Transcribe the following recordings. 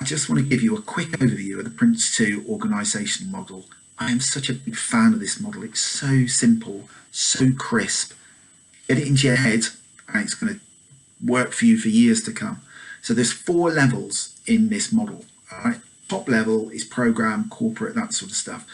I just want to give you a quick overview of the PRINCE2 organisation model. I am such a big fan of this model. It's so simple, so crisp. Get it into your head and it's going to work for you for years to come. So there's 4 levels in this model. All right? Top level is program, corporate, that sort of stuff.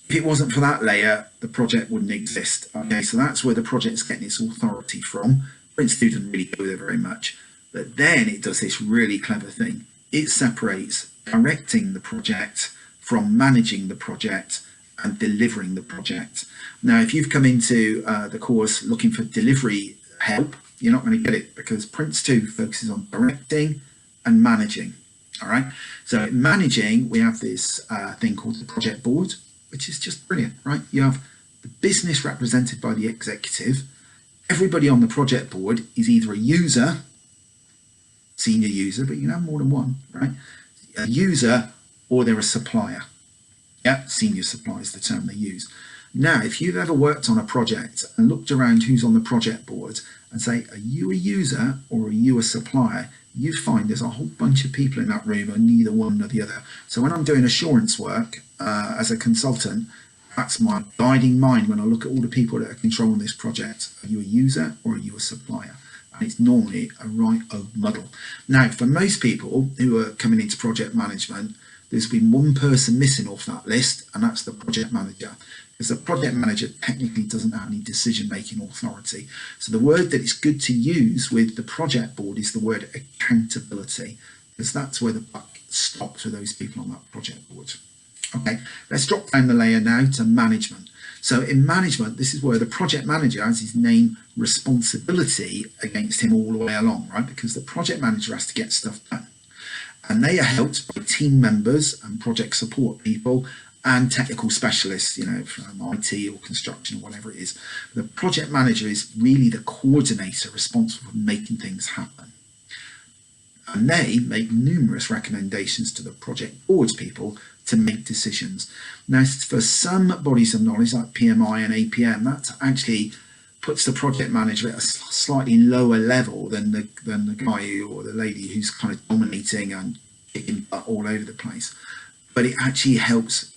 If it wasn't for that layer, the project wouldn't exist. Okay, so that's where the project's getting its authority from. PRINCE2 doesn't really go there very much. But then it does this really clever thing. It separates directing the project from managing the project and delivering the project. Now, if you've come into the course looking for delivery help, you're not going to get it because PRINCE2 focuses on directing and managing. All right. So in managing, we have this thing called the project board, which is just brilliant, right? You have the business represented by the executive. Everybody on the project board is either a user, senior user, but you can have more than one, right? A user or they're a supplier. Yeah, senior supplier is the term they use. Now, if you've ever worked on a project and looked around who's on the project board and say, are you a user or are you a supplier? You'd find there's a whole bunch of people in that room and neither one nor the other. So when I'm doing assurance work as a consultant, that's my guiding mind when I look at all the people that are controlling this project. Are you a user or are you a supplier? And it's normally a right old muddle. Now, for most people who are coming into project management, there's been one person missing off that list, and that's the project manager. Because the project manager technically doesn't have any decision-making authority. So the word that it's good to use with the project board is the word accountability, because that's where the buck stops with those people on that project board. Okay, let's drop down the layer now to management. So in management, this is where the project manager has his name responsibility against him all the way along, right? Because the project manager has to get stuff done. And they are helped by team members and project support people and technical specialists, you know, from IT or construction or whatever it is. The project manager is really the coordinator responsible for making things happen. And they make numerous recommendations to the project board's people to make decisions. Now, for some bodies of knowledge like PMI and APM, that actually puts the project manager at a slightly lower level than the guy or the lady who's kind of dominating and kicking butt all over the place. But it actually helps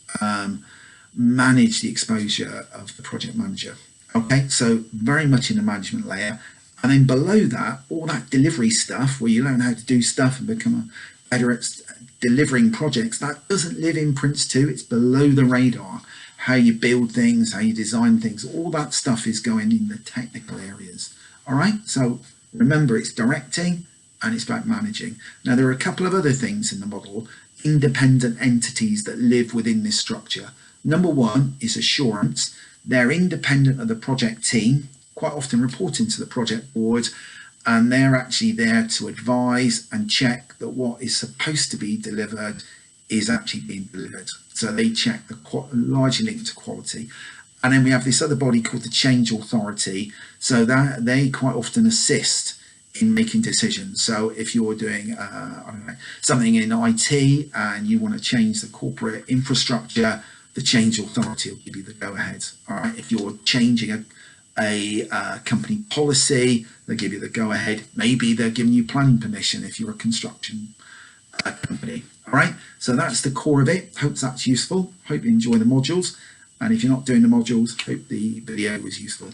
manage the exposure of the project manager. Okay, so very much in the management layer. And then below that, all that delivery stuff where you learn how to do stuff and become better at delivering projects, that doesn't live in PRINCE2. It's below the radar. How you build things, how you design things, all that stuff is going in the technical areas. All right, so remember, it's directing and it's about managing. Now, there are a couple of other things in the model, independent entities that live within this structure. Number one is assurance. They're independent of the project team, quite often reporting to the project board, and they're actually there to advise and check that what is supposed to be delivered is actually being delivered. So they check the largely linked to quality. And then we have this other body called the Change Authority. So that they quite often assist in making decisions. So if you're doing I don't know, something in IT and you want to change the corporate infrastructure, the Change Authority will give you the go-ahead. All right. If you're changing a company policy, they'll give you the go-ahead. Maybe they're giving you planning permission if you're a construction company. All right, so that's the core of it. Hope that's useful. Hope you enjoy the modules. And if you're not doing the modules, hope the video was useful.